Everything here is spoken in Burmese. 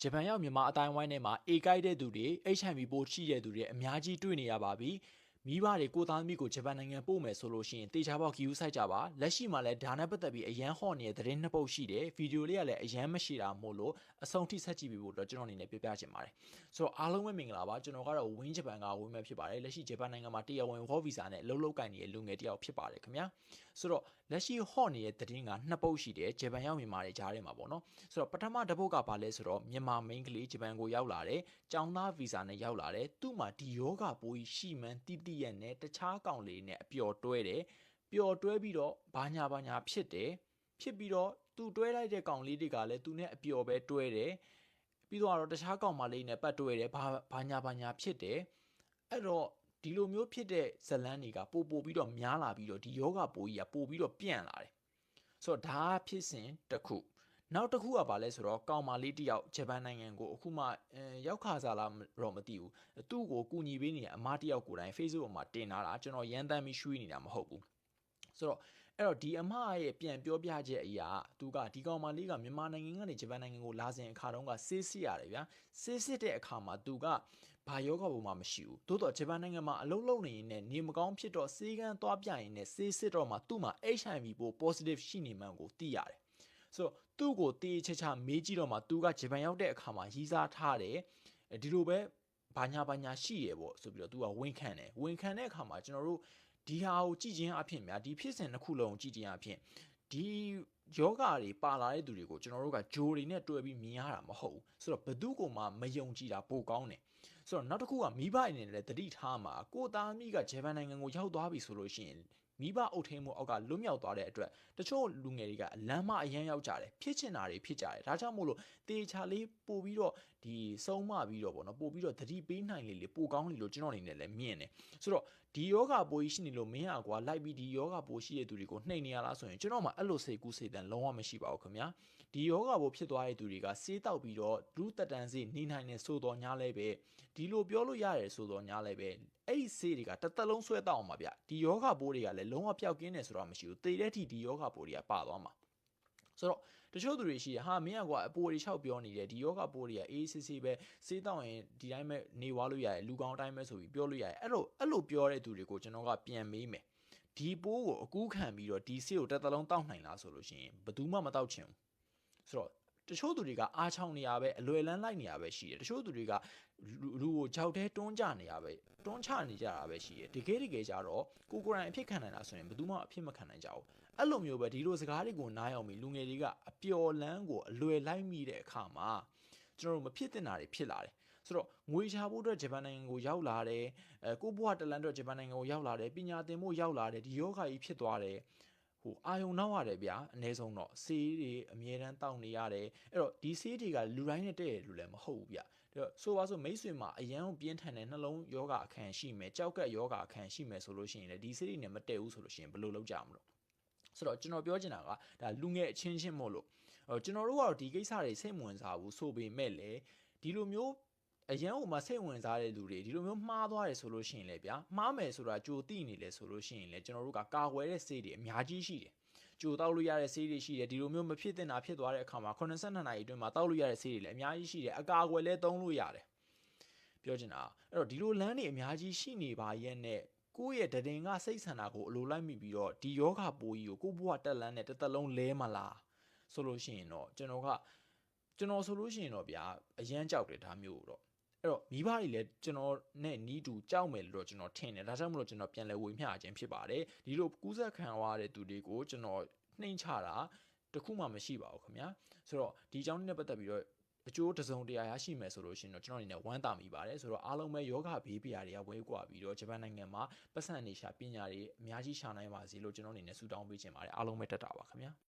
ဂျပန်ရောက်မြန်မာအတိုင်းဝိုင်းထဲမှာအေကိုက်တဲ့သူတွေ HIV ပိုးရှိတဲ့သူတွေအများကြီးတွေ့နေရပါပြီမိဘတွေကိုသားသမီးကိုဂျပန်နိုင်ငံပို့မယ်ဆိုလို့ရှိရင်တေချာပေါက်ဂီယူဆိုင်ကြပါလက်ရှိမှာလည်းဒါနဲ့ပတ်သက်ပြီးအရန်ဟော့နေတဲ့သတင်းနှစ်ပုတ်ရှိတယ်ဗီဒီယိုလေးကလည်းအရန်မရှိတာမို့လို့အဆုံးထိဆက်ကြည့်ပြီးဖို့တော့ကျွန်တော်အနေနဲ့ပြပြချင်ပါတယ်ဆိုတော့အားလုံးပဲမင်္ဂလာပါကျွန်တော်ကတော့ဝင်းဂျပန်ကဝင်းမဲ့ဖြစ်ပါတယ်လက်ရှိဂျပန်နိုင်ငံမှာတရားဝင်ဝေါ်ဗီဇာနဲ့လှုပ်လှုပ်ကိုင်နေတဲ့လူငယ်တယောက်ဖြစ်ပါတယ်ခင်ဗျာဆိုတော့လက်ရှိဟော့နေတဲ့သတင်းကနှစ်ပုတ်ရှိတယ်ဂျပန်ရောက်မြန်မာတွေကြားထဲမှာပေါ့နော်ဆိုတော့ပထမတစ်ပုတ်ကဘာလဲဆိုတော့မြန်မာမိန်းကလေးဂျပန်ကိုရောက်လာတယ်ကျောင်းသားဗီဇာနဲ့ရောက်လာတယ်သူ့မှာဒီယောဂပိုးရှိမှန်းတိတိရဲ့နဲ့တခြားကောင်လေးနဲ့အပျော်တွဲတယ်ပျော်တွဲပြီးတော့ဘာညာဖြစ်တယ်ဖြစ်ပြီးတော့သူတွဲလိုက်တဲ့ကောင်လေးတွေကလည်းသူနဲ့အပျော်ပဲတွဲတယ်ပြီးတော့တခြားကောင်မလေးနဲ့ပတ်တွဲတယ်ဘာညာဖြစ်တယ်အဲ့တော့ဒီလိုမျိုးဖြစ်တဲ့ဇလန်းတွေကပို့ပြီးတော့များလာပြီးတော့ဒီယောဂပိုးကြီးကပို့ပြီးတော့ပြန့်လာတယ်ဆိုတော့ဒါဖြစ်စဉ်တစ်ခုနောက်တစ်ခုကဘာလဲဆိုတော့ကောင်မလေးတယောက်ဂျပန်နိုင်ငံကိုအခုမှရောက်ခါစားလားတော့မသိဘူးသူ့ကိုကူညီပေးနေတဲ့အမတယောက်ကိုယ်တိုင် Facebook မှာတင်လာတာကျွန်တော်ရန်တမ်းပြီးရွှေ့နေတာမဟုတ်ဘူးဆိုတော့အဲ့တော့ဒီအမရဲ့ပြန်ပြောပြချက်အရာသူကဒီကောင်မလေးကမြန်မာနိုင်ငံကနေဂျပန်နိုင်ငံကိုလာစဉ်အခါတုန်းကဆေးစစ်ရတယ်ဗျာဆေးစစ်တဲ့အခါမှာသူကဘာယောဂပုံမှမရှိဘူးသို့တော့ဂျပန်နိုင်ငံမှာအလုပ်လုပ်နေရင်လည်းနေမကောင်းဖြစ်တော့ဆေးကန်းသွားပြရင်လည်းဆေးစစ်တော့မှသူ့မှာ HIV ပိုး positive ရှိနေမှန်းကိုသိရတယ်ဆိုတော့သူ့ကိုတေးချမေးကြည့်တော့မှသူကဂျပန်ရောက်တဲ့အခါမှာရီးစားထားတယ်ဒီလိုပဲဘာညာရှိရပေါ့ဆိုပြီးတော့သူကဝန်ခံတယ်ဝန်ခံတဲ့အခါမှာကျွန်တော်တို့ဒီဟာကိုကြည့်ချင်းအဖြစ်များဒီဖြစ်စဉ်တစ်ခုလုံးကိုကြည့်ချင်းအဖြစ်ဒီယောဂါတွေပါလာတဲ့သူတွေကိုကျွန်တော်တို့ကဂျိုတွေနဲ့တွဲပြီးမြင်ရတာမဟုတ်ဘူးဆိုတော့ဘသူကမှမယုံကြည်တာပိုကောင်းတယ်ဆိုတော့နောက်တစ်ခုကမိဘအနေနဲ့လည်းတတိထားမှာကိုသားမိကဂျပန်နိုင်ငံကိုရောက်သွားပြီဆိုလို့ရှိရင်မိဘအုပ်ထိန်းမှုအောက်ကလွတ်မြောက်သွားတဲ့အတွက်တချို့လူငယ်တွေကလမ်းမအရန်ရောက်ကြတယ်ဖြစ်ချင်တာတွေဖြစ်ကြတယ်ဒါကြောင့်မို့လို့တေချာလေးပို့ပြီးတော့ဒီစုံမပြီးတော့ပေါ့နော်ပို့ပြီးတော့သတိပေးနိုင်လေပိုကောင်းလေလို့ကျွန်တော်အနေနဲ့လည်းမြင်တယ်ဆိုတော့ဒီယောဂပိုးရှိနေလို့မင်းကွာလိုက်ပြီးဒီယောဂပိုးရှိတဲ့သူတွေကိုနှိမ်နေရလားဆိုရင်ကျွန်တော်မှအဲ့လိုစိတ်ကူးစိတ်တန်လုံးဝမရှိပါဘူးခင်ဗျာဒီယောဂပိုးဖြစ်သွားတဲ့သူတွေကစေးတောက်ပြီးတော့လူတက်တန်းစေးနေနိုင်နေဆိုတော့ညာလဲပဲဒီလိုပြောလို့ရတယ်ဆိုတော့ညာလဲပဲအဲ့ဒီဆေးတွေကတစ်သက်လုံးဆွဲတောက်အောင်ပါဗျဒီယောဂပိုးတွေကလည်းလုံးဝပျောက်ကင်းနေဆိုတော့မရှိဘူးတေတဲ့ထိဒီယောဂပိုးတွေကပါသွားမှာဆိုတော့တချို့သူတွေရှိရဟာမင်းကွာအပိုးတွေလျှောက်ပြောနေတယ်ဒီယောဂပိုးတွေကအေးဆေးဆေးပဲစေးတောက်ရင်ဒီတိုင်းပဲနေွားလို့ရတယ်လူကောင်းတိုင်းပဲဆိုပြီးပြောလို့ရတယ်အဲ့လိုပြောတဲ့သူတွေကိုကျွန်တော်ကပြန်မေးမယ်ဒီပိုးကိုအကူးခံပြီးတော့ဒီဆေးကိုတစ်သက်လုံးတောက်နိုင်လားဆိုလို့ရှိရင်ဘယ်သူမှမတောက်ချင်ဘူးဆိုတော့တချို့သူတွေကအားချောင်းနေရပဲအလွယ်လန်းလိုက်နေရပဲရှိတယ်တချို့သူတွေကလူကိုကြောက်တဲတွန်းကြနေရပဲတွန်းချနေကြတာပဲရှိတယ်တကယ်ကြတော့ကိုကိုရိုင်းအဖြစ်ခံနိုင်တာဆိုရင်ဘယ်သူမှအဖြစ်မခံနိုင်ကြဘူးအဲ့လိုမျိုးပဲဒီလိုစကားတွေကိုနားယောင်ပြီးလူငယ်တွေကအပျော်လန်းကိုအလွယ်လိုက်မိတဲ့အခါမှာကျွန်တော်တို့မဖြစ်တင်တာတွေဖြစ်လာတယ်ဆိုတော့ငွေရှာဖို့အတွက်ဂျပန်နိုင်ငံကိုရောက်လာတယ်ကိုဘွားတလန်အတွက်ဂျပန်နိုင်ငံကိုရောက်လာတယ်ပညာသင်ဖို့ရောက်လာတယ်ဒီယောဂကြီးဖြစ်သွားတယ်ဟိုအာယုံနောက်ရတယ်ဗျာအနည်းဆုံးတော့ဆေးတွေအမြဲတမ်းတောက်နေရတယ်အဲ့တော့ဒီဆေးတွေကလူတိုင်းနဲ့တည့်ရလို့လည်းမဟုတ်ဘူးဗျဆိုပါဆိုမိတ်ဆွေမှာအရန်ပြင်းထန်တဲ့နှလုံးယောဂအခန်းရှိမယ်ကြောက်ကက်ယောဂအခန်းရှိမယ်ဆိုလို့ရှိရင်လည်းဒီဆေးတွေနဲ့မတည့်ဘူးဆိုလို့ရှိရင်ဘယ်လိုလုပ်ကြမလို့ဆိုတော့ကျွန်တော်ပြောချင်တာကဒါလူငယ်အချင်းချင်းမို့လို့ကျွန်တော်တို့ကတော့ဒီကိစ္စတွေစိတ်ဝင်စားဘူးဆိုပေမဲ့လည်းဒီလိုမျိုးအရန်ဟိုမှာစိတ်ဝင်စားတဲ့လူတွေဒီလိုမျိုးမှားသွားတယ်ဆိုလို့ရှိရင်လည်းဗျာမှားမယ်ဆိုတာကြိုသိနေလဲဆိုလို့ရှိရင်လည်းကျွန်တော်တို့ကကာကွယ်တဲ့ဆေးတွေအများကြီးရှိတယ်ကြိုတောက်လို့ရတဲ့ဆေးတွေရှိတယ်ဒီလိုမျိုးမဖြစ်သင့်တာဖြစ်သွားတဲ့အခါမှာ82နာရီအတွင်းမှာတောက်လို့ရတဲ့ဆေးတွေလည်းအများကြီးရှိတယ်အကာအကွယ်လည်းသုံးလို့ရတယ်ပြောချင်တာအဲ့တော့ဒီလိုလမ်းတွေအများကြီးရှိနေပါရဲ့နဲ့ကိုယ့်ရဲ့တည်ငါစိတ်ဆန္ဒကိုအလိုလိုက်မိပြီးတော့ဒီယောဂပိုးကြီးကိုကိုယ့်ဘဝတက်လန်းနဲ့တစ်သက်လုံးလဲမလားဆိုလို့ရှိရင်တော့ကျွန်တော်ဆိုလို့ရှိရင်တော့ဗျာအရန်ကြောက်တယ်ဒါမျိုးတော့အဲ့တော့မိဘတွေလည်းကျွန်တော်နဲ့နီးတူကြောက်မယ်လို့တော့ကျွန်တော်ထင်တယ်ဒါကြောင့်မလို့ကျွန်တော်ပြန်လဲဝေမျှခြင်းဖြစ်ပါတယ်ဒီလိုကူးစက်ခံရတဲ့သူတွေကိုကျွန်တော်နှိမ်ချတာတခုမှမရှိပါဘူးခင်ဗျာဆိုတော့ဒီအကြောင်းနဲ့ပတ်သက်ပြီးတော့အကျိုးတစုံတရာရရှိမယ်ဆိုလို့ရှိရင်တော့ကျွန်တော်အနေနဲ့ဝမ်းသာမိပါတယ်ဆိုတော့အားလုံးပဲယောဂဘေးပြာတွေကဝဲကွာပြီးတော့ဂျပန်နိုင်ငံမှာပတ်စံနေရှာပညာတွေအများကြီးရှာနိုင်ပါစေလို့ကျွန်တော်အနေနဲ့ဆုတောင်းပေးချင်ပါတယ်အားလုံးပဲတက်တာပါခင်ဗျာ